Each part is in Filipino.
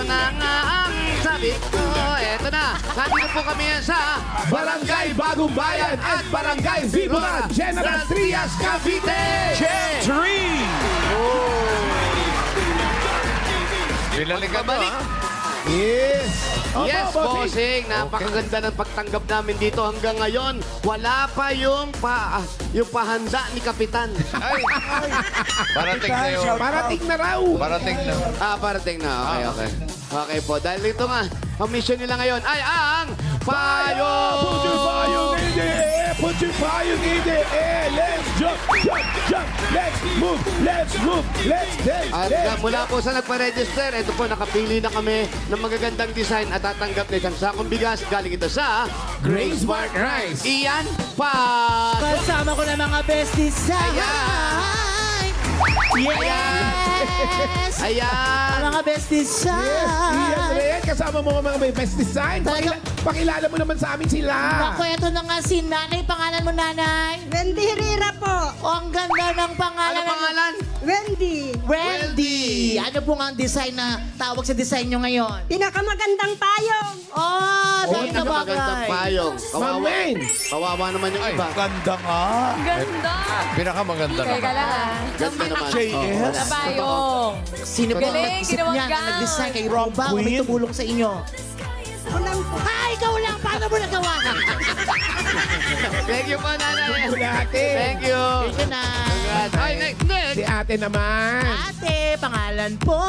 na nga ang sabi ko. Eto na, nandito po kami sa Barangay Bagong Bayan at Barangay Viva General Trias, Cavite! Tree! Pinalikan mo, Babalik. ha? Yes! Yes, bossing. Napakaganda ng pagtanggap namin dito hanggang ngayon. Wala pa yung pahanda ni Kapitan. Ay! Parating na yun. Parating na raw! Parating na. Parating na. Okay. Okay po. Dahil ito nga, ang mission nila ngayon ay ang payong! Put your payong in the air! Put your payong in the air! Let's jump, jump, jump! Let's move, let's move, let's dance, At let's mula po sa nagpa-register, ito po, nakapili na kami ng magagandang design at tatanggap na isang sakong bigas. Galing ito sa Grace Mark Rice! Ian Pa! Kasama ko na mga besties sa Yes! Ayan! Mga besties sa Ian Red, kasama mo mga best design. Pakilala mo naman sa amin sila. Naku, ito na nga si Nanay. Pangalan mo, Nanay? Wendy Herrera po. O, ang ganda ng pangalan. Ano pangalan? Wendy. Wendy. Ano po nga ang design na tawag sa design nyo ngayon? Pinakamagandang payong. Oh, dahil na Magandang bagay. payong. Ma'am Wayne. Kawawa naman yung iba. Ganda nga. Ganda. Pinakamaganda Teka naman. lang ah. Ganda naman. JS. Nabayong. Sino po ang Galing, nag-isip niyan? ginawang Ang nag-design kay Roba? O may tumulong sa inyo? Unang po. Ikaw lang. Paano mo nagawa? Thank you po, nanay. Ate. Thank you. Thank you, Nay. Congrats. Ay, next. Si ate naman. Ate, pangalan po.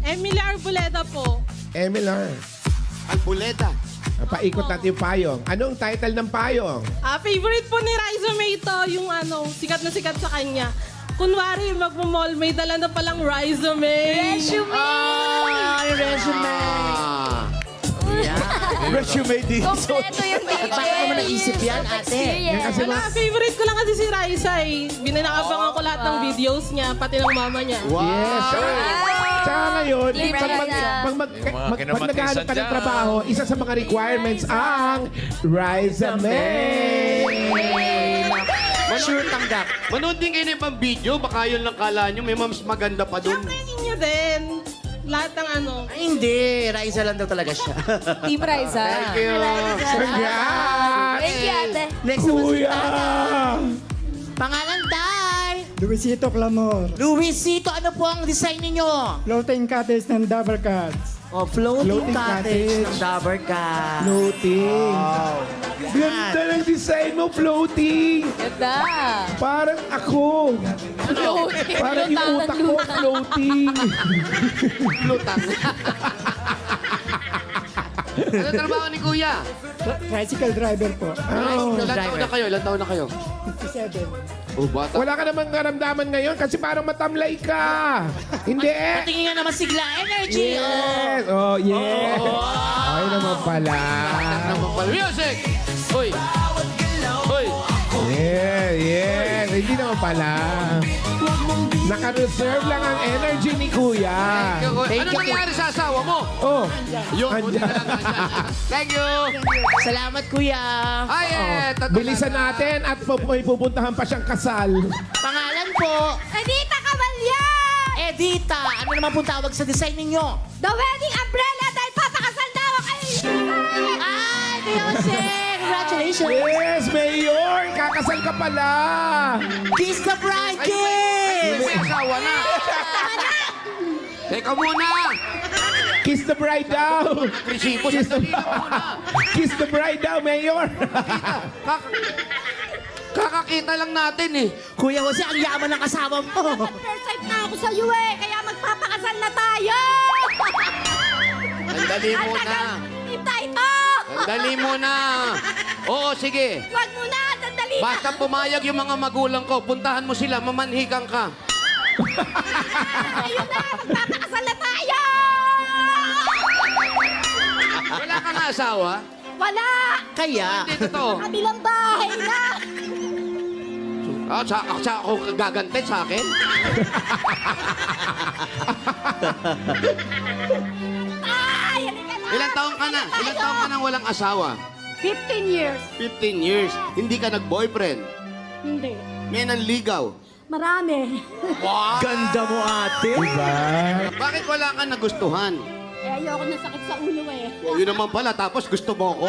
Emily Arboleda po. Emilar. Albuleta. Paikot natin yung payong. Anong title ng payong? Favorite po ni Raisa May ito, yung sikat na sikat sa kanya. Kunwari, magmamall, may dala na palang Raisa May. Ay, resume. Resume dito. Kompleto yung At bakit mo naisip yan, ate? Experience. Favorite ko lang kasi si Raisa eh. Binanakabangan ko lahat ng videos niya, pati ng mama niya. Yes. Tsaka ngayon, Libre pag na. naghahanap ka ng trabaho, isa sa mga requirements ang resume. Sure tanggap. Manood din kayo ng ibang video. Baka yun lang kala nyo. May mas maganda pa dun. Siyempre, niya din. Lahat ng Ay, hindi. Raisa lang daw talaga siya. Team Raisa. Thank you. Congrats! Thank you, ate. Next naman si Kuya! Tata. Pangalan, Tay. Luisito Clamor. Luisito, ano po ang design ninyo? Floating cottage ng double cuts. Oh, floating Floating cottage cottage. ng Dabber Cat. Floating. Ganda ng design mo, floating. Ganda. Parang ako. Floating. Parang yung utak ko, floating. Lutang. Ano trabaho ni Kuya? Tricycle driver po. Oh. Ilan taon na kayo? Ilan taon na kayo? 57. Oh, bata. Wala ka namang karamdaman ngayon kasi parang matamlay ka. Hindi eh. Patingin nga naman sigla. Energy. Yes. Oh, yes. Ay naman pala. Naman pala. Music! Uy! Uy! Yes, yes. Hindi naman pala. Naka-reserve lang ang energy ni Kuya. Ano nangyari sa asawa mo? Oh, Yun, buti andyan. na lang andyan. Thank you! Salamat, Kuya. Ay, Bilisan natin at may pupuntahan pa siyang kasal. Pangalan po, Edita Cabalya! Edita. Ano naman po tawag sa design ninyo? The wedding umbrella dahil papakasal daw ako kay Ay, Beyonce! Congratulations! Yes, Mayor! Kakasal ka pala! Kiss the bride, Ay, kiss! may asawa na. Teka muna! Kiss the bride daw! Resipo, sandali lang muna. Kiss the bride daw, Mayor! Kakakita lang natin eh. Kuya Jose, ang yaman ng kasama mo. First time na ako sa iyo eh, kaya magpapakasal na tayo! Sandali muna. Hintay to! Sandali muna. Oo, sige. Wag muna, sandali na! Basta pumayag yung mga magulang ko, puntahan mo sila, mamanhikan ka. Ayun na, magpapakasal na tayo! Wala kang asawa? Wala! Kaya, Hindi totoo. Kabilang bahay na! Sa ako gagantay sa akin? Ay, halika na! Ilang taon ka na? Ilang taon ka nang walang asawa? 15 years. 15 years. Hindi ka nag-boyfriend. Hindi. May nanligaw. Marami. ganda mo ate. Diba? Bakit wala ka nagustuhan? Eh, ayoko na sakit sa ulo eh. Oh, yun naman pala, tapos gusto mo ako?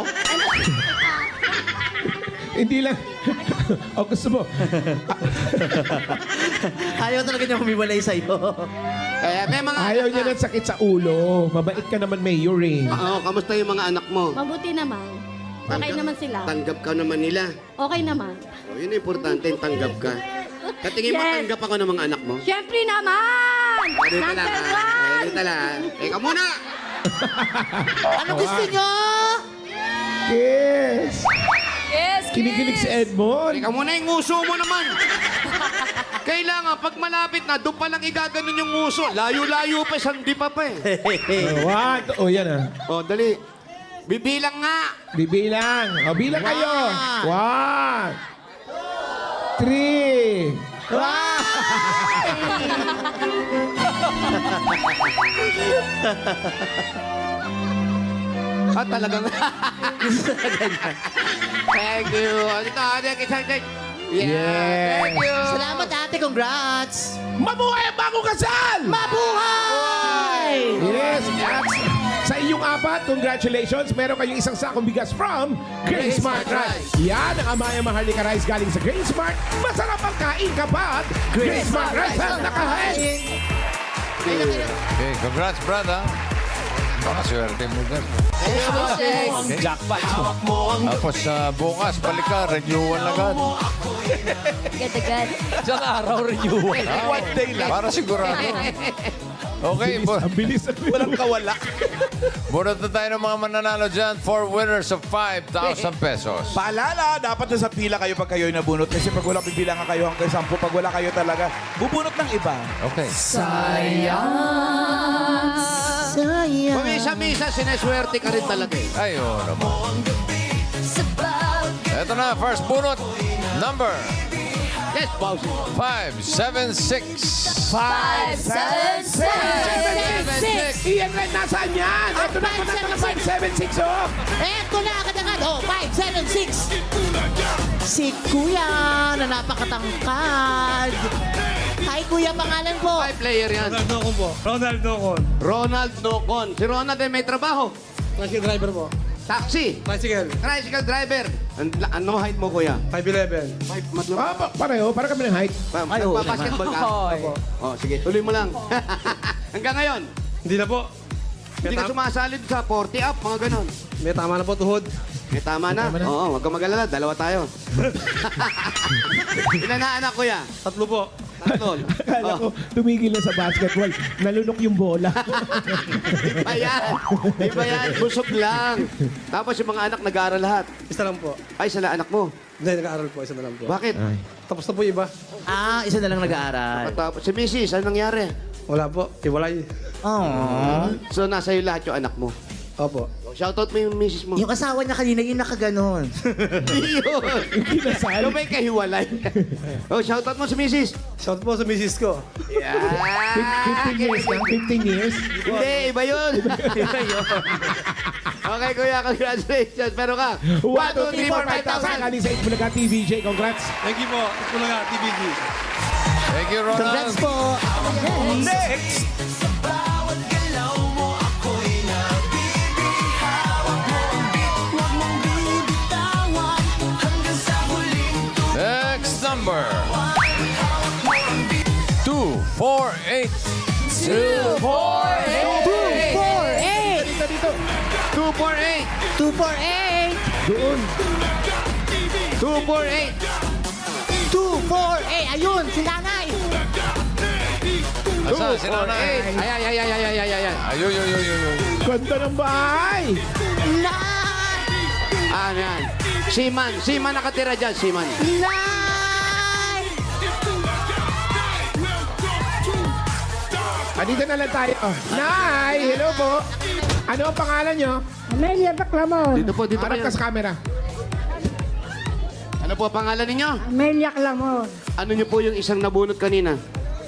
Hindi lang. O gusto mo? Ayaw talaga niya humiwalay sa'yo. May mga Ayaw anak niya ng sakit sa ulo. Mabait ka naman, Mayor eh. Oo, kamusta yung mga anak mo? Mabuti naman. Okay naman sila. Tanggap ka naman nila. Okay naman. Oh, yun ang importante, tanggap ka. Katingin mo, Yes. tanggap ako ng mga anak mo? Siyempre naman! Dito lang, Number ha? one! Dito lang, ha? Eka muna! Ano gusto niyo? Kiss! Yes, Kinikilig si Edmond. Eka muna yung nguso mo naman. Kailangan, pag malapit na, doon pa lang igaganon yung nguso. Layo-layo pa, sandi pa eh. O, yan ah. O, dali. Bibilang nga. Bibilang. O, bilang kayo. 1, 3. Talagang. Thank you. Dito, excited. Yes. Thank you. Salamat ate, congrats! Mabuhay ang bagong kasal! Mabuhay! Yes, at sa inyong apat, congratulations. Meron kayong isang sakong bigas from Grace Smart Rice. Yan ang Amaya Maharlika Rice galing sa Grace Smart. Masarap ang kain kapag Grace Smart Rice ang nakahain. Okay, congrats, brother. Baka swerte mo dyan. Jackpot. Tapos bukas, balik ka, renewal agad. Agad-agad. Isang araw, renewal. One day lang. Para sigurado. Okay, Ang bilis. Walang kawala. bunot na tayo ng mga mananalo dyan. 4 winners of 5,000 pesos. Paalala, dapat na sa pila kayo pag kayo'y nabunot. Kasi pag wala bibilangan kayo hanggang 10, pag wala kayo talaga, bubunot ng iba. Okay. Sayang. Pamisa-misa, sineswerte ka rin talaga eh. Ayun naman. Ito na, first bunot. Number Yes, Bossy. 576. 5, 7, 6. Iyan Red, nasaan yan? Ito na pa na 576, oh. Eto na agad-agad. Oh, 576. Si Kuya na napakatangkad. Hi, Kuya, pangalan po. 5-player yan. Nocon po. Ronald Nocon. Ronald Nocon. Si Ronald ay may trabaho. Tricycle driver po. Taxi. Tricycle. Tricycle driver. Ano height mo, kuya? 5'11". Pareho, para kami ng height. Basketball ka? Oh, sige. Tuloy mo lang. Hanggang ngayon, Hindi na po. hindi ka sumasalid sa 40 up, mga ganon. May tama na po tuhod. May tama na. Oo, wag kang mag-alala. Dalawa tayo. Ilan na anak, kuya? 3 po. Tatol. Akala ko, tumigil na sa basketball. Nalunok yung bola. Di ba yan? Busog lang. Tapos yung mga anak nag-aaral lahat. Isa lang po. Ay, sila anak mo. Hindi, nag-aaral po. Isa na lang po. Bakit? Tapos na po iba. Isa na lang nag-aaral. Tapos, si Mrs., ano nangyari? Wala po. Iwalay. So, nasa iyo lahat yung anak mo. Opo. Shoutout mo yung Mrs. mo. Yung asawa niya kanina, yung nakaganon. Yun. Kinasal. Ano ba yung kahiwalay? Oh, shoutout mo si Mrs. Shout po sa misis ko. Yeah. 15 years lang, 15 years. Hindi, iba yun. Iba yun. Okay, kuya, congratulations. Pero ka, 1, 2, 3, 4, 5,000. Galing sa Itbulaga TVJ. Congrats. Thank you po. Ito na nga, TVG. Thank you, Ronald. Congrats po. Next! Next number. 248. 2, 4, 8. Dito, dito. 248. 248. Doon. 248. 248. Ayun, si nanay. Asa, si nanay. Ay. Ayun. Ganda ng bahay. Nay! Ano yan? Siman nakatira dyan, Siman. Nay! Dito na lang tayo. Nay, hello po. Ano ang pangalan nyo? Amelia Clamor. Dito po, dito Harap kayo. ka sa camera. Ano po ang pangalan ninyo? Amelia Clamor. Ano nyo po yung isang nabunot kanina?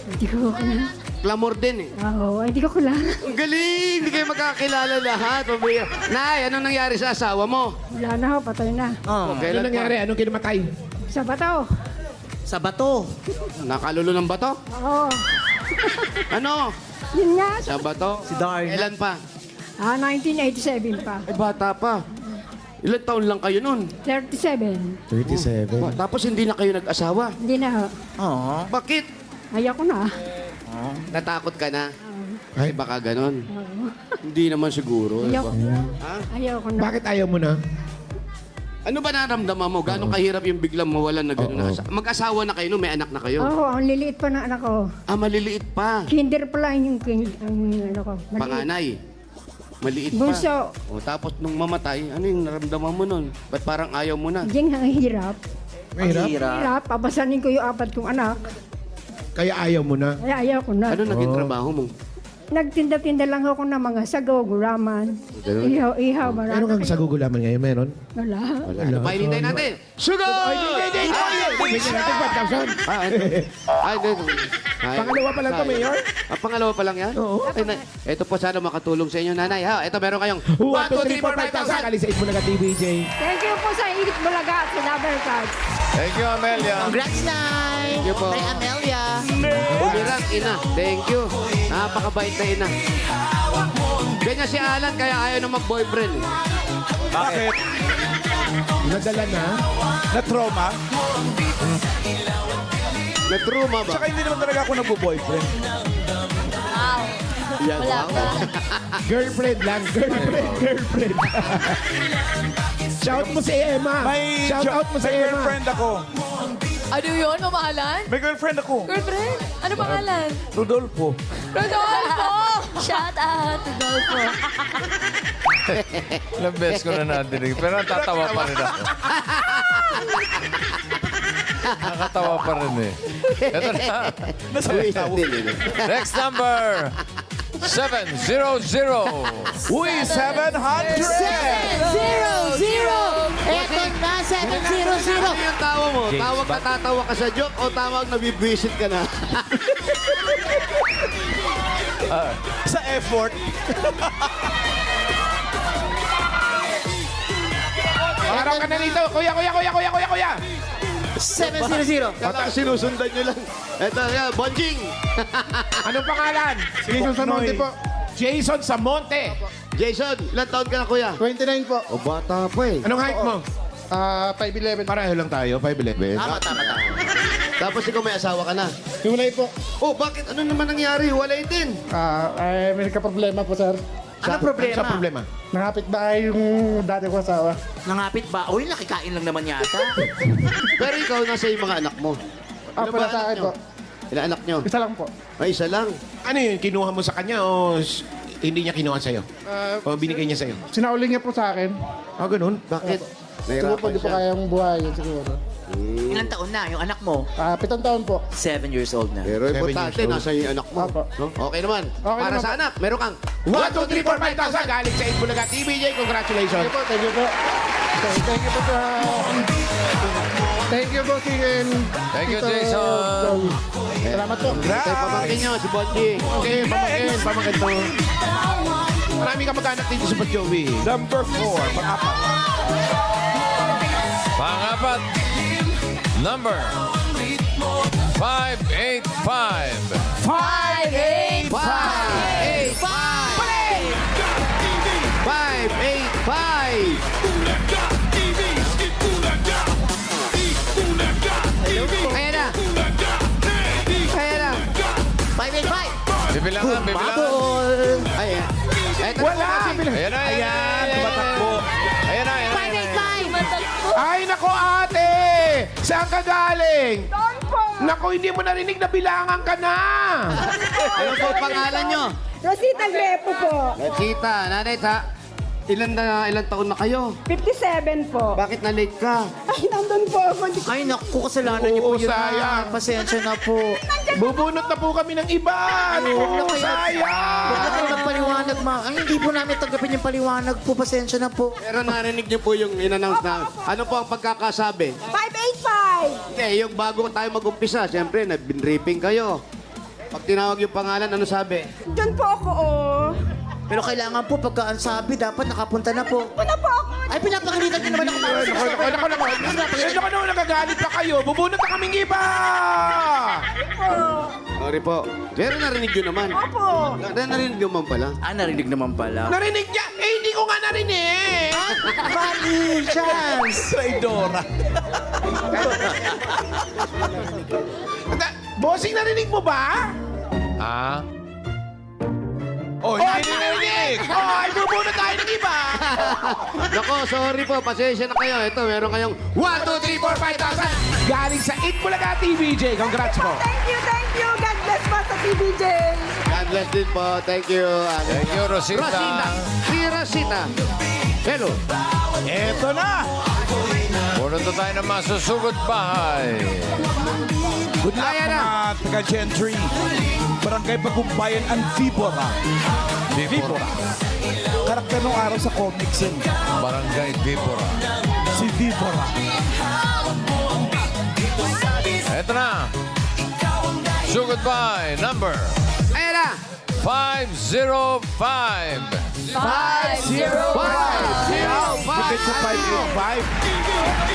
Hindi ko kilala. Clamor din eh. Oo, hindi ko kilala. Ang galing! Hindi kayo magkakilala lahat. Pabaya. Nay, anong nangyari sa asawa mo? Wala na ho, patay na. Oh, Ano Kailan nangyari? Anong kinamatay? Sa bato. sa bato. Nakalulo ng bato? Oo. Ano? Yun nga. Sa bato? Si Darna. Kailan pa? 1987 pa. Ay, bata pa. Ilan taon lang kayo nun? 37. 37. Tapos hindi na kayo nag-asawa. Hindi na ho. Bakit? Ayaw ko na. Natakot ka na? Ay, baka ganon. Hindi naman siguro. Ayaw ko na. Ayaw ko na. Bakit ayaw mo na? Ano ba naramdaman mo? Gano'ng kahirap yung biglang mawalan na gano'n? Mag-asawa na kayo no? May anak na kayo? Oo, ang liliit pa na anak ko. Ah, maliliit pa. Kinder pa lang yung ano ko. Maliit. Panganay. Maliit pa. Bunso. O, tapos nung mamatay, ano yung naramdaman mo nun? Ba't parang ayaw mo na? Diyan ang hirap. Mahirap? Hirap. Papasanin ko yung 4 kong anak. Kaya ayaw mo na? Kaya ayaw ko na. Ano naging trabaho mo? Nagtinda-tinda lang ako ng mga sago, gulaman. Ganun? Ihaw, Meron marami. kang sagugulaman ngayon, meron? Wala. Ano pa hinintay natin? Sugar! Bigyan natin 5,000. Ah, ito. Ay, ito. Ay, Pangalawa pa lang to, Mayor? Ah, pangalawa pa lang yan? Oo. Ay, ito po sana makatulong sa inyo, nanay. Ha? Ito, meron kayong 1, 2, 3, 4, 5,000. Kali sa Itbulaga TVJ. Thank you po sa Edith Bulaga at sa Dabber Cards. Thank you, Amelia. Congrats, Nay! Thank you po. Kay Amelia. Umirang ina. Thank you. Napakabait na ina. Ganyan si Alan, kaya ayaw na mag-boyfriend. Bakit? Nadala na. Na-trauma? Na-trauma ba? Tsaka hindi naman talaga ako nagbo-boyfriend. Yan, Wala wow. pa. Girlfriend lang. Girlfriend. Shout mo si Emma. Shout out mo si may Emma. girlfriend ako. Ano yun? Mamahalan? May girlfriend ako. Girlfriend? Ano pangalan? Rodolfo. Rodolfo! Shout out, Rodolfo. Ilang beses ko na nadinig. Pero natatawa pa rin ako. Nakatawa pa rin eh. Ito na. Next number. 700. Uy, 700! 700! Eto na, 700! Ano yung tawa mo? Tawag na tatawa ka sa joke o tawag na bibwisit ka na? Sa effort. Araw ka na nito. Kuya. 700! Kala sinusundan nyo lang. Ito, yan, Bonjing! Anong pangalan? Jason Samonte po. Jason Samonte. Jason, ilang taon ka na, kuya? 29 po. O, bata pa eh. Anong height mo? 5'11". Pareho lang tayo, 5'11. Tama. Tapos ikaw may asawa ka na. Hiwalay po. Oh, bakit? Ano naman nangyari? Walay din. May problema po, sir. Ano problema? Sa problema? Nakapit bahay yung dati ko asawa. Nangapit ba? Uy, nakikain lang naman yata. Pero ikaw, nasa yung mga anak mo. Ilan ba Para sa anak akin nyo? po. Ilan anak nyo? Isa lang po. Ay, isa lang. Ano yun? Kinuha mo sa kanya o hindi niya kinuha sa'yo? O binigay niya sa'yo? Sinauling niya po sa akin. Ah, ganun? Bakit? Siguro po, Nahirapan di po siya. kayang buhayin siguro. Ilang taon na yung anak mo? 7 taon po. 7 years old na. Pero 7 importante, years old. nasa yung anak mo. Apo. No? Okay naman. Okay Para naman sa po. anak, meron kang 1, 2, 3, 4, 5,000. Galing sa Itbulaga TVJ. Congratulations. Thank you po. Thank you po sa... Thank you po, King. Thank you, Jason. Salamat po. Ito yung pamangkin nyo, si Bonjing. Okay, pamangkin to. Marami ka mag-anak dito sa Joey. Number 4, pang-apat. Pangapat. Number 585. 585! 585! Ayan na! Ayan na! 585! Bibilangan. Ayan. Eto Wala! Ayan na. Tumatakbo. Ayan na. 585! Ay, nako ate! Saan ka galing? Doon po! Nako, hindi mo narinig na bilangan ka na! Ano po pangalan nyo? Rosita Grepo po. Rosita, nanay ta. Ilan taon na kayo? 57 po. Bakit na late ka? Ay, nandun po ako. Ay, naku, kasalanan niyo Oo, po yun. sayang. Pasensya na po. Bubunot na po kami ng iba! Oo, Huwag sayang! na kayo nagpaliwanag, ma. Ay, hindi po namin tanggapin yung paliwanag po. Pasensya na po. Pero narinig niyo po yung in-announce na. Ano po ang pagkakasabi? 585! Hindi, yung bago tayo mag-umpisa, siyempre, nag-briefing kayo. Pag tinawag yung pangalan, ano sabi? Diyan po ako, oh. Pero kailangan po, pagka ang sabi, dapat nakapunta na po. Wala po ako. Ay, pinapakalitan niyo naman ako. Naku, nagagalit pa kayo. Bubunot na kaming iba! Sorry po. Pero narinig yun naman. Opo. Narinig naman pala. Narinig naman pala. Narinig niya? Eh, hindi ko nga narinig! Mali, chance. Traidora. Bossing, narinig mo ba? Ha? Oh, hindi narinig. Oh, ay bubunot tayo ng iba! Nako, sorry po. Pasensya na kayo. Ito, meron kayong 1, 2, 3, 4, 5,000. Galing sa Eat Bulaga TVJ. Congrats po. Thank you. God bless po sa TVJ. God bless din po. Thank you. Thank you, Rosita. Rosita. Si Rosita. Hello. Eto na. Punot na tayo ng masusugod bahay. Good luck Ayan na. mga taga-Gentry. Barangay Bagumbayan ang Vibora. Vibora. Karakter nung araw sa comics yun. Barangay Vibora. Si Vibora. Eto na. Sugod bahay, number Ayan na. 505. 505. Dikit sa 585.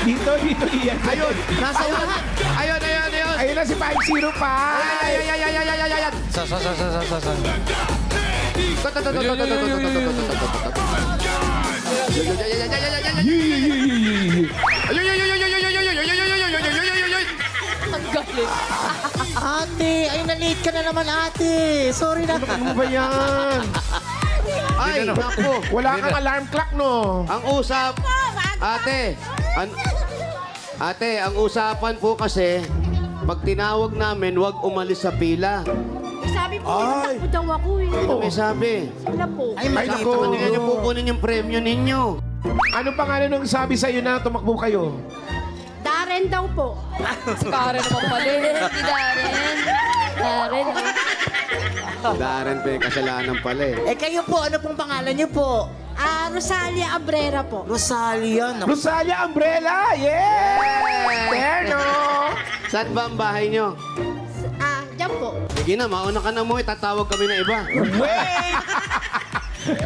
Dito, iyan. Ayun. Nasa lahat. Ayun. Ayun na si 505. Ayan. Sa. Ang galing. Ate, ay na-late ka na naman, ate. Sorry na. Ano ba yan? Ay, naku. Wala kang alarm clock, no? Ang usap, ate, ate, ang usapan po kasi, pag tinawag namin, huwag umalis sa pila. Sabi po, Ay. natakbo daw ako eh. Ano may sabi? Sila po. Ay, Ay, naku. naku. Hindi niyo kukunin yung premyo ninyo. Ano pangalan nung sabi sa'yo na tumakbo kayo? Darren daw po. Si Karen naman pala. Si Darren. Darren. Darren pa yung kasalanan pala eh. Eh, kayo po, ano pong pangalan niyo po? Rosalia Abrera po. Rosalia. Naku. Rosalia Umbrella! Yes! Terno! Saan ba ang bahay niyo? Diyan po. Sige na, mauna ka na mo, tatawag kami na iba.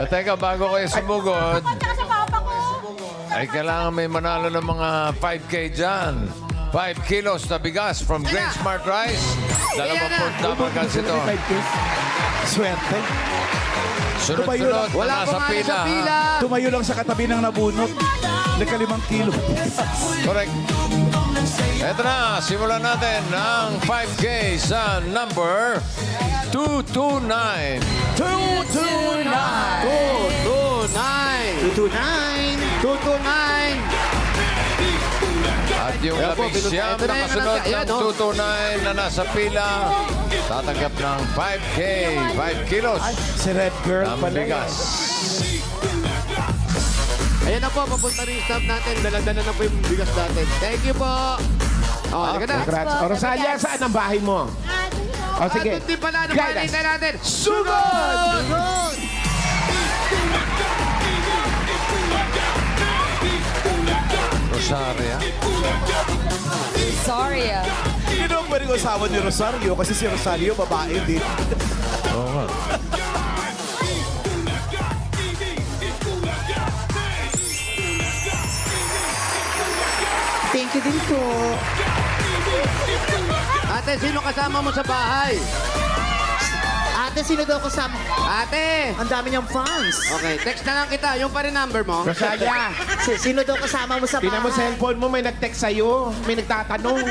Teka, bago kayo sumugod, Tsaka sa papa ko. ay kailangan may manalo ng mga 5K dyan. 5 kilos na bigas from Grain Smart Rice. 20 magkans ito. Swerte. Sunod-sunod na Wala pa nasa nga pila. sa pila. Tumayo lang sa katabi ng nabunot. Nagka-5 kilo. Correct. Ito na, simulan natin ang 5K sa number 229. 229! 229! At yung Ayan po, labing-siyam ito na na yung kasunod nasa- ayan, ng oh. 229 na nasa pila, tatanggap ng 5K, 5 kilos Si Red Girl ng pala. bigas. Ayan na po, papunta rin yung staff natin. Dala-dala na po yung bigas natin. Thank you po. Oh, halika na. Congrats. O, Rosalia, saan ang bahay mo? O, sige. At hindi pala, ano Guide pa us. natin? Sugod! Rosaria. Sorry ah. Hindi naman pwedeng usawa ni Rosario kasi si Rosario babae din. Oo nga. Thank you din po. Ate, sino kasama mo sa bahay? Ate, sino daw kasama? Ate! Ang dami niyang fans. Okay, text na lang kita. Yung pa rin number mo. Rosalia, Sino daw kasama mo sa bahay? tinan mo cellphone mo, may nag-text sa'yo. May nagtatanong.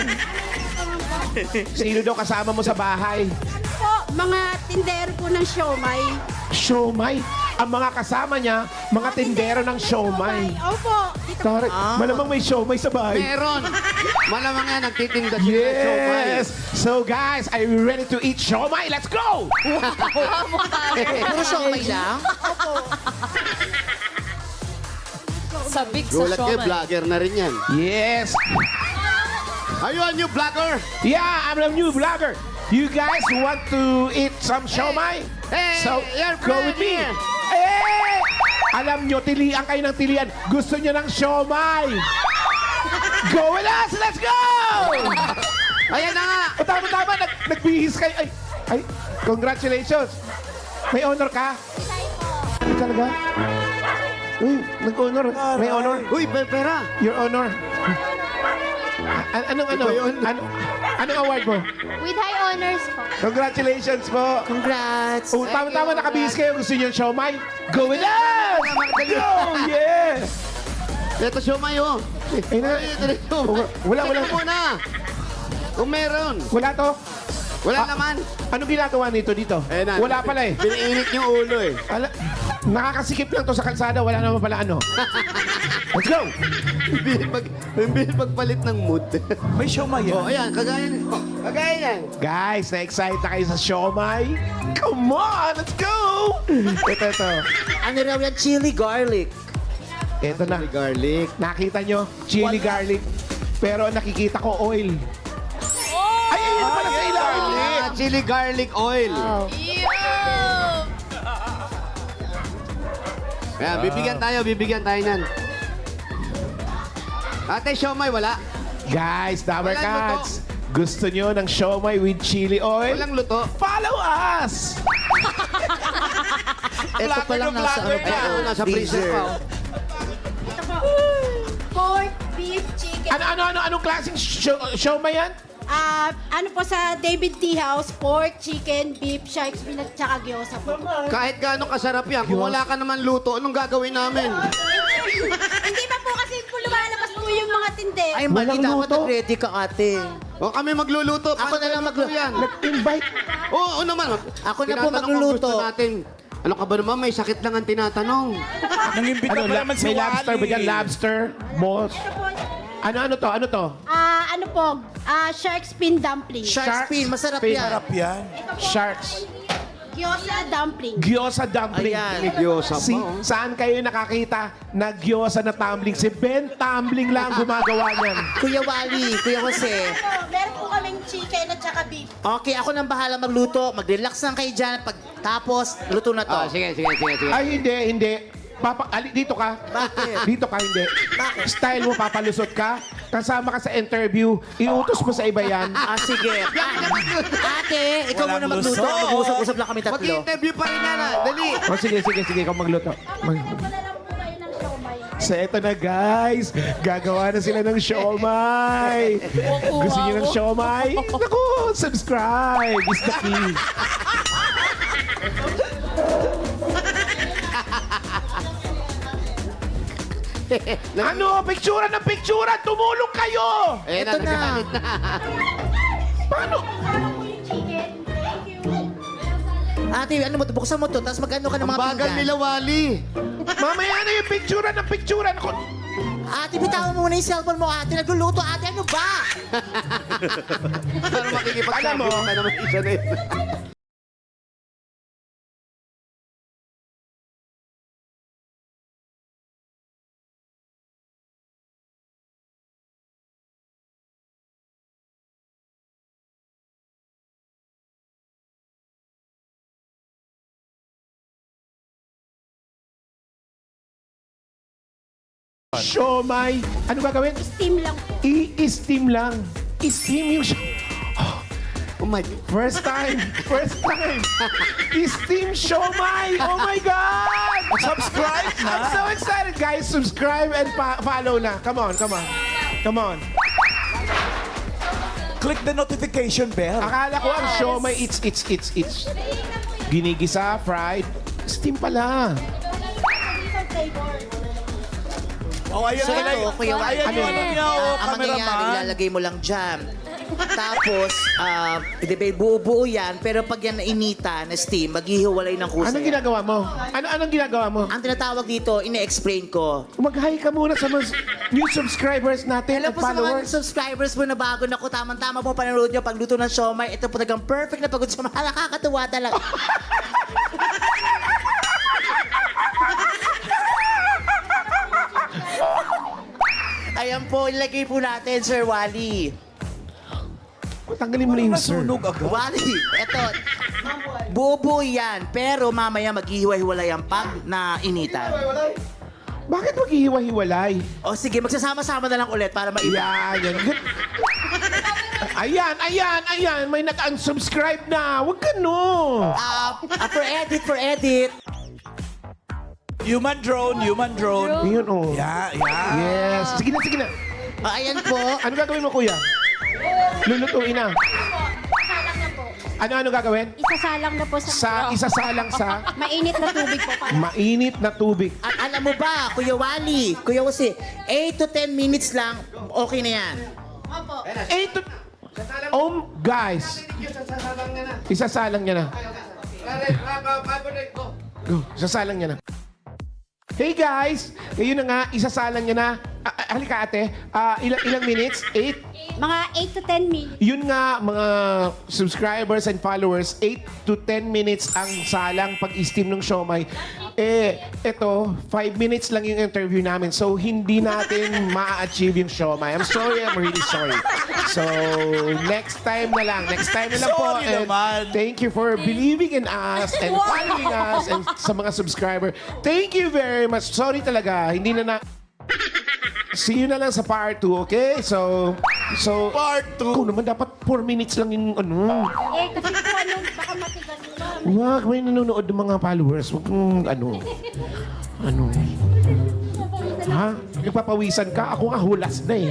Sino daw kasama mo sa bahay? Po, mga tindero po ng siomay. Siomay. Ang mga kasama niya, mga tindero ng siomay. Opo. Dito po. Sorry, malamang may siomay sa bahay. Meron. Malamang nga, nagtitinda sila ng siomay. Yes! So guys, are you ready to eat siomay? Let's go! Puro siomay lang? Sabik sa Gulat kayo, showman. vlogger na rin yan. Yes! Are you a new vlogger? Yeah, I'm a new vlogger. You guys want to eat some siomay? Hey, So, your go friend with me. here. Hey! Alam nyo, tilian kayo ng tilian. Gusto nyo ng siomay. Go with us! Let's go! Ayan na nga. O, tama-tama, nagbihis kayo. Ay, congratulations. May honor ka? talaga? Uy, nag-honor. May honor. Uy, pera. Your honor. Anong award mo? With high honors po. Congratulations po. Congrats. Oh, tama-tama nakabihis kayo. Gusto niyo yung siomay? Go with us! Go! Yeah! Ito siomay, oh. Ay na. Ito na siomay. Wala. Tingnan muna. Kung meron. Wala to. Wala naman. Anong ginagawa nito dito? Na. Wala pala eh. Piniinit yung ulo eh. Nakakasikip lang to sa kalsada. Wala naman pala ano. Let's go! Hindi magpalit ng mood. May siomay Oh, yan. ayan, kagaya niyan. Kagaya niyan. Guys, na-excite na kayo sa siomay? Come on, let's go! Ito. Ano raw yan? Chili garlic. Ito na. Garlic. Nakita nyo? Chili garlic. Pero nakikita ko oil. Ay, ayun pala sa ilalim. Chili garlic oil. Ayan, bibigyan tayo niyan. Ate, siomay, wala. Guys, Dabber Walang Cats, gusto nyo ng siomay with chili oil? Walang luto. Follow us! Ito pa lang nasa ano pa. Ayan, nasa freezer pa. oh. Pork, beef, chicken. Anong klaseng siomay yan? Ano po sa David Tea House, pork, chicken, beef, shark, spinach, tsaka gyoza po. Kahit gaano kasarap yan, kung wala ka naman luto, anong gagawin namin? Hindi pa po kasi po lumalabas po yung mga tinde. Ay, mali. Walang Dapat luto. nag-ready ka, ate. O kami magluluto. Ako na lang yan. Nag-invite. Oo naman. Ako na po Tinatanong kung magluluto. gusto natin. Ano ka ba naman? May sakit lang ang tinatanong. Nangimbita pa naman si May lobster ba dyan? Wally. Lobster? Moss? Ano to? Ano po, shark spin dumpling. Shark spin. Masarap Spin. yan. Sarap yan. Sharks. Gyoza dumpling. Gyoza dumpling. Ayan. May gyoza pa. oh. Saan kayo nakakita na gyoza na tumbling? Si Ben Tumbling lang gumagawa niyan. Kuya Wally, Kuya Jose. Meron po kaming chicken at tsaka beef. Okay, ako nang bahala magluto. Mag-relax lang kayo dyan. Pagtapos, luto na to. Oh, sige. Ay, hindi. Dito ka. Bakit? Dito ka, hindi. Bakit? Style mo, papalusot ka. Kasama ka sa interview. Iutos mo sa iba yan. Sige. Ate, ikaw Walang muna magluto. lusot. Mag-uusap-usap lang kami tatlo. Mag-interview pa rin yan. Dali. Oh, sige. Ikaw magluto. Wala lang po kayo ng siomay. So, eto na, guys. Gagawa na sila ng siomay. Gusto niyo ng siomay? Naku, subscribe is the key. Ano? Picturean ng picturean! Tumulong kayo! Ayan Ito na. nagagalit na. Paano? Chicken. Thank you. Ate, ano mo to? Buksan mo to. Tapos mag-ano ka ng Ang mga bagal pinggan. nila, Wally. Mamaya na yung picturean ng picturean. Ako, Ate, bitawan mo muna yung cellphone mo, ate. Nagluluto, ate. Ano ba? Para makikipagsabi Alam mo. ka naman isa na yun. siomay. Ano gagawin? Steam lang po. I-steam lang. I-steam yung Oh my God. First time. I-steam siomay. Oh my God! Subscribe na. I'm so excited, guys. Subscribe and follow na. Come on. Click the notification bell. Akala ko ang siomay, it's. Ginigisa, fried. Steam pala. Different flavor. Oh, ayan So na ito, Kuya Wally. Ayan yung ano niya, oh, Ang mangyayari, cameraman. ilalagay mo lang dyan. Tapos, di ba, buo-buo yan, pero pag yan nainita, na steam, maghihiwalay ng kusa. Anong ginagawa mo? Anong ginagawa mo? Ang tinatawag dito, ine-explain ko. Mag-hi ka muna sa mga new subscribers natin Hello at po sa mga followers. subscribers mo na bago na ko. Tamang-tama po panonood nyo pagluto ng siomay. Ito po talagang perfect na pagod siomay. Nakakatuwa talaga. Ayan po, ilagay po natin, Sir Wally. Tanggalin mo na yung sir. Nasunog agad. Wally, eto. Buo-buo yan, pero mamaya maghihiwa-hiwalay ang pag na initan. Bakit maghihiwa-hiwalay? O sige, magsasama-sama na lang ulit para maiba. Ayan. May nag-unsubscribe na. Huwag ka no. For edit. Human drone, human drone. Yun, oh. Yeah. Yes. Sige na, sige na. Ayan po. Ano gagawin mo, kuya? Lulutuin na. Ano gagawin? Isasalang na po sa, Isasalang sa mainit na tubig po. mainit na tubig. At alam mo ba, Kuya Wally, Kuya Wasi, 8 to 10 minutes lang, okay na yan. Opo. Guys. Isasalang niya na. Go. Isasalang niya na. Hey guys! Ngayon na nga, isasalang niya na. Halika ate, ilang minutes? 8? Mga 8 to 10 minutes. Yun nga, mga subscribers and followers, 8 to 10 minutes ang salang pag-steam ng siomay. Eto, 5 minutes lang yung interview namin. So, hindi natin ma-achieve yung siomay. I'm sorry, I'm really sorry. So, next time na lang. Next time na lang po. Sorry And naman. thank you for believing in us and following us and sa mga subscriber. Thank you very much. Sorry talaga, hindi na See you na lang sa part 2, okay? So Part 2. kung naman dapat 4 minutes lang yung ano. Kasi po baka matigas pa. Wag, may nanonood ng mga followers. Wag kong ano. Ha? Nagpapawisan ka? Ako nga hulas na eh.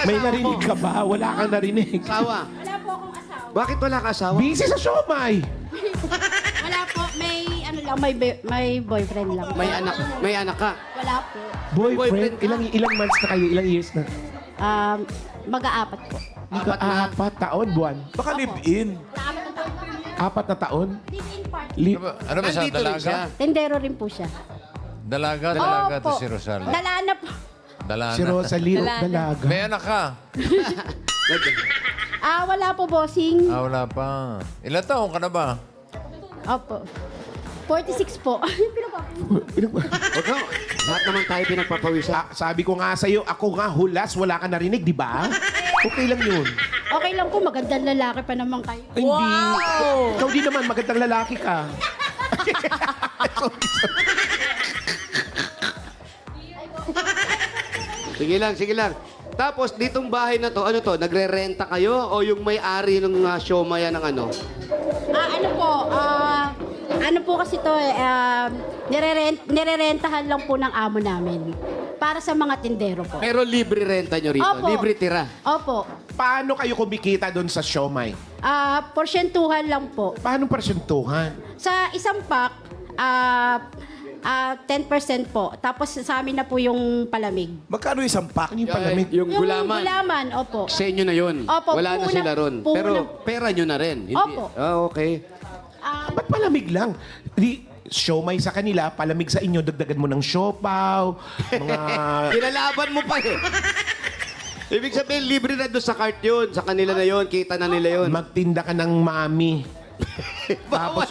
May narinig ka ba? Wala kang narinig. Asawa. Wala po akong asawa. Bakit wala ka asawa? Busy sa siomay. Wala po, may boyfriend lang. May anak ka. Wala po. Boyfriend, ilang months na kayo? Ilang years na? Mag-aapat po. Apat taon, buwan. Baka live-in. 4 na taon? Live-in party. Ano ba siya? Nandito rin siya. Dalaga? Tendero rin po siya. Dalaga to Opo. si Rosalie. Dala na po. Dalana. Si Rosalie, Dalaga. dalaga. May anak ka? Wala po, bossing. Wala pa. Ilan taong ka na ba? Opo. 46 po. Huwag ka. Lahat naman tayo pinagpapawisan. Sabi ko nga sa'yo, ako nga hulas, wala ka narinig, di ba? Okay lang yun. Okay lang po, magandang lalaki pa naman kayo. Hindi. Ikaw din naman, magandang lalaki ka. Sige lang. Tapos, ditong bahay na to, ano to, nagre-renta kayo o yung may-ari ng siomay ng ano? Ano po kasi to nirerentahan lang po ng amo namin. Para sa mga tindero po. Pero libre renta nyo rito. Opo. Libre tira. Opo. Paano kayo kumikita doon sa siomay? Porsyentuhan lang po. Paano persentuhan? Sa isang pack, 10% po. Tapos sa amin na po yung palamig. Magkano isang pack? Ano yung palamig? Yung gulaman. Gulaman, opo. Sa inyo na yun. Opo, Wala na puhunan- sila ron. puhunan- Pero pera nyo na rin. Hindi. Opo. Okay. Ba't palamig lang? Di, siomay sa kanila, palamig sa inyo, dagdagan mo ng siopaw, mga... Kinalaban mo pa eh. Ibig sabihin, libre na doon sa cart yun. Sa kanila na yun. Kita na nila yun. Magtinda ka ng mami. Tapos,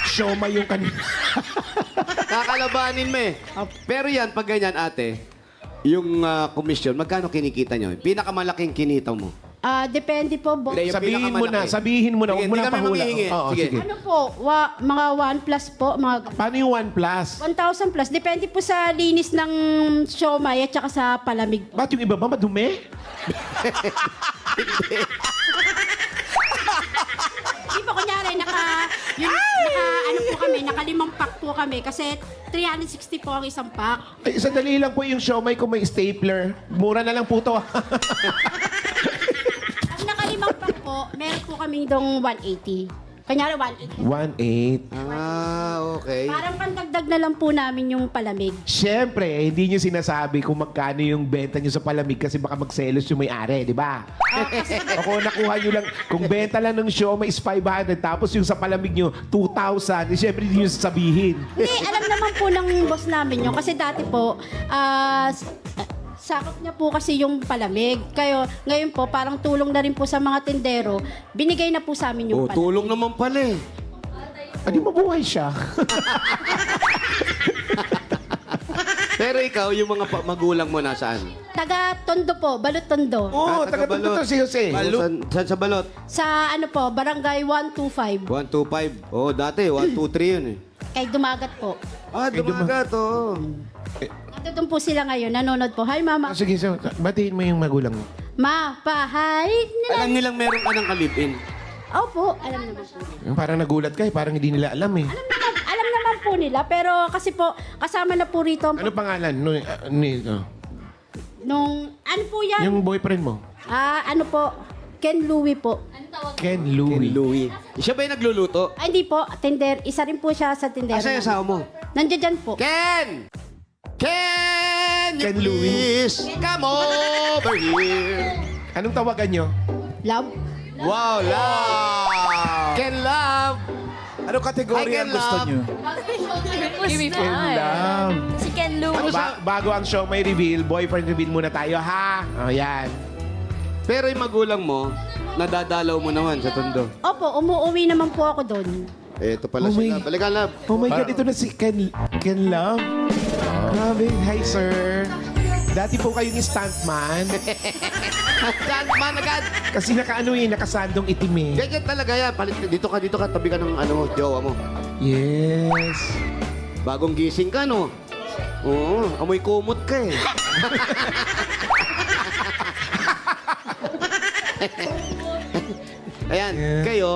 siomay yung kanila. Kakalabanin mo eh. Pero yan, pag ganyan ate, yung komisyon, magkano kinikita nyo? Pinakamalaking kinita mo. Depende po, boss. Hindi, yung Sabihin mo na, Sige, huwag mo hindi na kami pahula. manghihingi. Oo, Sige. sige. Ano po, mga 1 plus po, mga Paano yung 1 plus? 1,000 plus. Depende po sa linis ng siomay at saka sa palamig. Ba't yung iba ba madumi? Di po, kunyari, naka 5 pack po kami kasi 360 po ang isang pack. Ay, sandali lang po yung siomay kung may stapler. Mura na lang po to. Ang naka 5 pack po, meron po kaming dong 180. Kunyari, 180. 1.8. Okay. Parang pandagdag na lang po namin yung palamig. Siyempre, hindi nyo sinasabi kung magkano yung benta nyo sa palamig kasi baka magselos yung may-ari, di ba? O kung nakuha nyo lang, kung benta lang ng siomay is 500, tapos yung sa palamig nyo, 2,000, siyempre hindi nyo sasabihin. Hindi, alam naman po ng boss namin yun. Kasi dati po, sakop niya po kasi yung palamig. Ngayon po, parang tulong na rin po sa mga tindero. Binigay na po sa amin yung palamig. Tulong naman pala eh. Hindi mabuhay siya. Pero ikaw, yung mga magulang mo nasaan? Taga-Tondo po, Balot Tondo. Oo, taga-tundo to si Jose. Saan sa balot? Sa ano po, Barangay 125. 125. Oh, dati 123 yun eh. Kay Dumagat po. Dumagat, oo. Nandun po sila ngayon, nanonood po. Hi, Mama. Sige, so, batiin mo yung magulang mo. Ma, pa, hi. Alam nilang meron ka ng kalipin. Opo, alam naman po. Yung parang nagulat ka, parang hindi nila alam eh. Alam naman po nila, pero kasi po, kasama na po rito Ano pangalan? nung, ano po yan? Yung boyfriend mo? Ano po, Ken Louie po. Ken Louie. Louie. Siya ba yung nagluluto? Ay, hindi po, tender. Isa rin po siya sa tindero. Asa yung asawa mo? Nandiyan dyan po. Ken! Ken! Ken you Louie. please come over here. Anong tawagan nyo? Love? Wow, love! Ken Love! Anong kategory Hi, Ken ang gusto Love. nyo? Give me Ken Love. Si Ken Lou. Bago ang show may reveal, boyfriend reveal muna tayo, ha? O, yan. Pero yung magulang mo, nadadalaw mo naman sa tondo. Opo, umuwi naman po ako doon. Ito pala Oh my- sila. Balikan, Love. Oh my God, ito na si Ken Love. Grabe. Hi, sir. Dati po kayong stuntman. Sandman agad! Kasi nakasandong itim eh. Ganyan talaga yan. Dito ka, tabi ka ng jowa mo. Yes. Bagong gising ka, no? Oo, amoy kumot ka eh. Ayan, Yeah. kayo,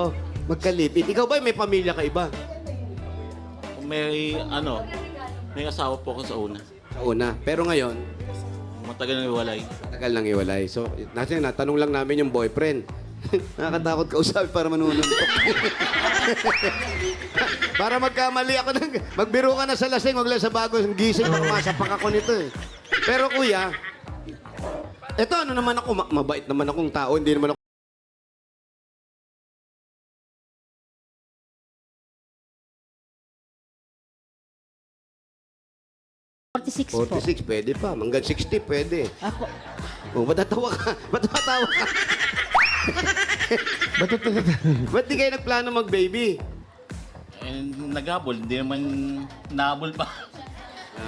magkalipit. Ikaw ba may pamilya ka iba? May asawa po ako sa una. Sa una. Pero ngayon, Matagal na iwalay. tagal nang iwalay. So, natanong lang namin yung boyfriend. Nakakatakot ka usapin para manununtok. Para magkamali ako ng... Magbiro ka na sa lasing, wag lang sa bagong gising. Baka masapak ako nito eh. Pero kuya, eto ano naman ako, mabait naman akong tao. Hindi naman ako... 46 po. 46, pwede pa. Hanggang 60, pwede. Ako. Oh, ba't natawa ka? Ba't natawa ka? Ba't di kayo nagplano mag-baby? Naghabol, hindi naman nahabol pa.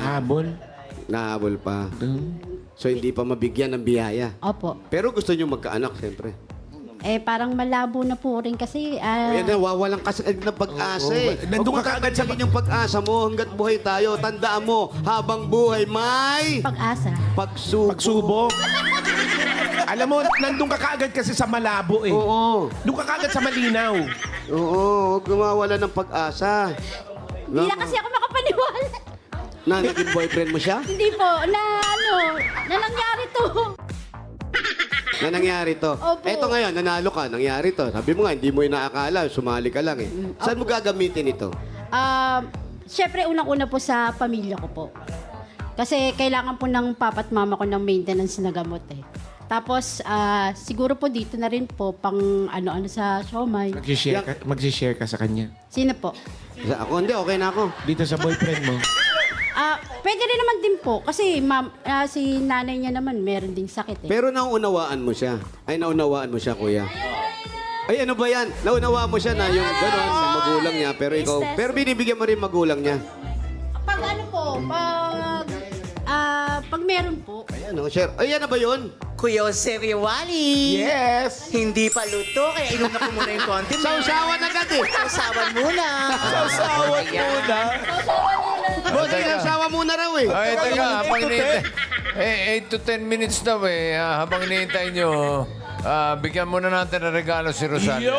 Habol. Nahabol pa. So, hindi pa mabigyan ng biyaya. Opo. Pero gusto nyo magkaanak, siyempre. Parang malabo na po rin kasi. Yan na, wawalan kasi ng pag-asa eh. Nandun ka kaagad sa... yung pag-asa mo hanggat buhay tayo. Tandaan mo, habang buhay may Pag-asa. pagsubok. Pagsubok. Alam mo, nandun ka kaagad kasi sa malabo eh. Oo. Doon ka kaagad sa malinaw. Oo, huwag mawawala ng pag-asa. Hindi na kasi ako makapaniwala. Na, naging boyfriend mo siya? Hindi po, na nangyari to. Na nangyari to. Opo. Eto ngayon, nanalo ka, nangyari to. Sabi mo nga, hindi mo inaakala, sumali ka lang eh. Saan mo gagamitin ito? Siyempre, unang-una po sa pamilya ko po. Kasi kailangan po ng papa at mama ko ng maintenance na gamot eh. Tapos, siguro po dito na rin po pang ano-ano sa siomay. Mag-share ka sa kanya. Sino po? Ako, hindi, okay na ako. Dito sa boyfriend mo. Pwede rin naman din po. Kasi si nanay niya naman meron ding sakit eh. Pero naunawaan mo siya. Ay, naunawaan mo siya, kuya. Ay, ano ba yan? Naunawaan mo siya na yung gano'n, yung magulang niya. Pero ikaw, pero binibigyan mo rin magulang niya. Pag ano po, pag meron po, Ayan, share. Ay, yan na ba yun? Kuya Seriwali. Yes! Hindi pa luto, kaya inuna ko muna yung konti. Sausawan agad eh. Sausawan muna. Sausawan muna. Boss, ay, sausawa muna raw eh. Ay, teka, habang hinihintay. 8 to 10 minutes daw eh. Habang hinihintay nyo, bigyan muna natin ng regalo si Rosalia.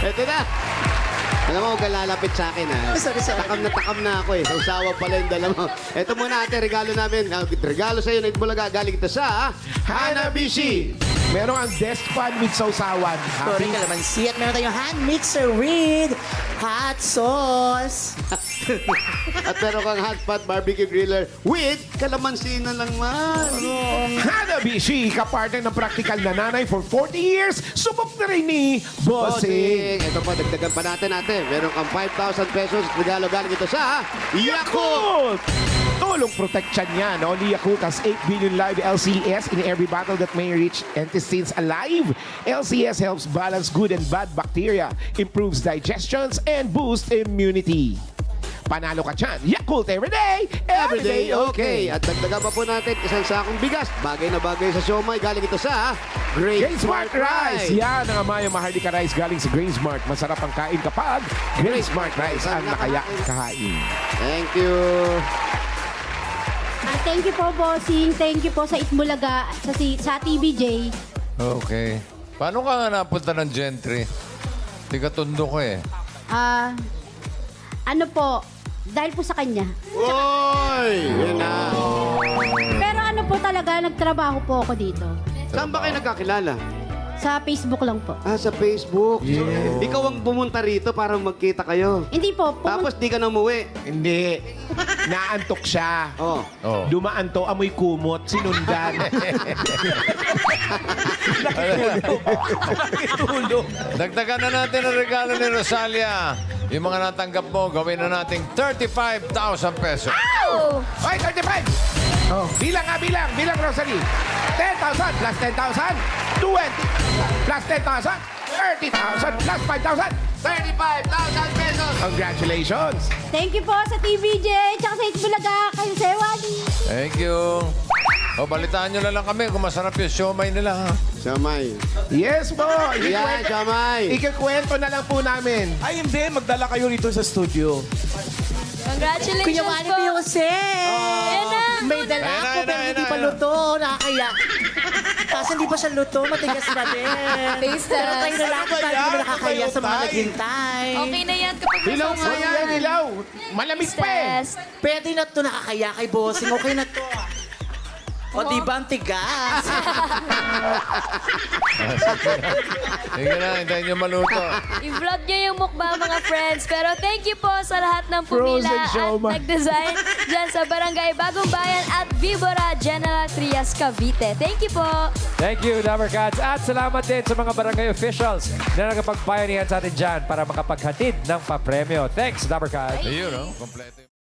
Ito na. Alam mo, huwag ka lalapit sa akin ha. Sorry. Takam na ako eh. Sausawa pala yung dala mo. Ito muna ate, regalo namin. Regalo sa'yo na Itbulaga. Galing ito sa Hanabishi. Meron ang desk fan with sausawan. Sorry, kalamansi. At meron tayong hand mixer with hot sauce. At meron kang hot pot barbecue griller with kalamansi na lang man. Hanabishi, kapartner ng practical na nanay for 40 years. Subok na rin ni Bossing. Ito pa, dagdagan pa natin. Meron kang 5,000 pesos. Regalo galing ito sa Yakult. Tulong protection yan. Only Yakult has 8 billion live LCS in every battle that may reach intestines alive. LCS helps balance good and bad bacteria, improves digestions, and boosts immunity. Panalo ka dyan. Yakult everyday, everyday okay. At dagdagan pa po natin isang sakong bigas. Bagay na bagay sa siomay. Galing ito sa Great Grain Smart Rice. Yan ang Amaya Maharlika Rice galing sa Grain Smart. Masarap ang kain kapag Grain Smart Rice ang nakaya kain. Thank you. thank you po, Bossing. Thank you po sa Itbulaga, sa TVJ. Okay. Paano ka nga napunta ng Gentry? Tiga Tondo ko eh. Ano po, dahil po sa kanya. Oy! Yan na. Pero ano po talaga, nagtrabaho po ako dito. Saan ba kayo nagkakilala? Sa Facebook lang po. Ah, sa Facebook. So, ikaw ang pumunta rito para magkita kayo. Hindi po, Tapos di ka na umuwi. Hindi. Naantok siya. Oh. Oh. Dumaan to, amoy kumot, sinundan. Nakitulog. Dagdagan na natin ang regalo ni Rosalia. Yung mga natanggap mo, gawin na nating 35,000 pesos. Oy, 35! Oh, bilang, Rosalie. 10,000 plus 10,000, 20. Plus 10,000, 30,000 plus 5,000. 35,000 pesos! Congratulations! thank you po sa TVJ, tsaka sa Itbulaga, kayo sa Ewali. Thank you. O, balitaan nyo na lang kami kung masarap yung siomay nila, ha? Samay. Yes po! Yan, Samay. Ikikwento na lang po namin. Ay, hindi. Magdala kayo rito sa studio. Congratulations Kuya Manny po. Jose! Ayan na. May dala Ayan na, ako ayan na, pero ayan hindi na, pa ayan na. luto. Nakakaya. Kasi hindi pa siya luto, matigas pa din. Taste Pero test. tayo na lang Ano ba tayo yan? na nakakaya sa mga Tayo. naghintay. Okay na yan kapag Ilaw nga nasa- yan, ilaw. Malamig pa eh. Test. Pwede na to nakakaya kay bossing. Okay na to. O di ba ang tigas? Sige na, hintayin nyo maluto. I-vlog nyo yung mukbang mga friends. Pero thank you po sa lahat ng Frozen pumila at siomai. nag-design dyan sa Barangay Bagong Bayan at Vibora, General Trias, Cavite. Thank you po. Thank you, Dabber Cats. At salamat din sa mga barangay officials na nakapagbayanihan sa atin dyan para makapaghatid ng papremyo. Thanks, Dabber Cats. Ayun, no? Kompleto.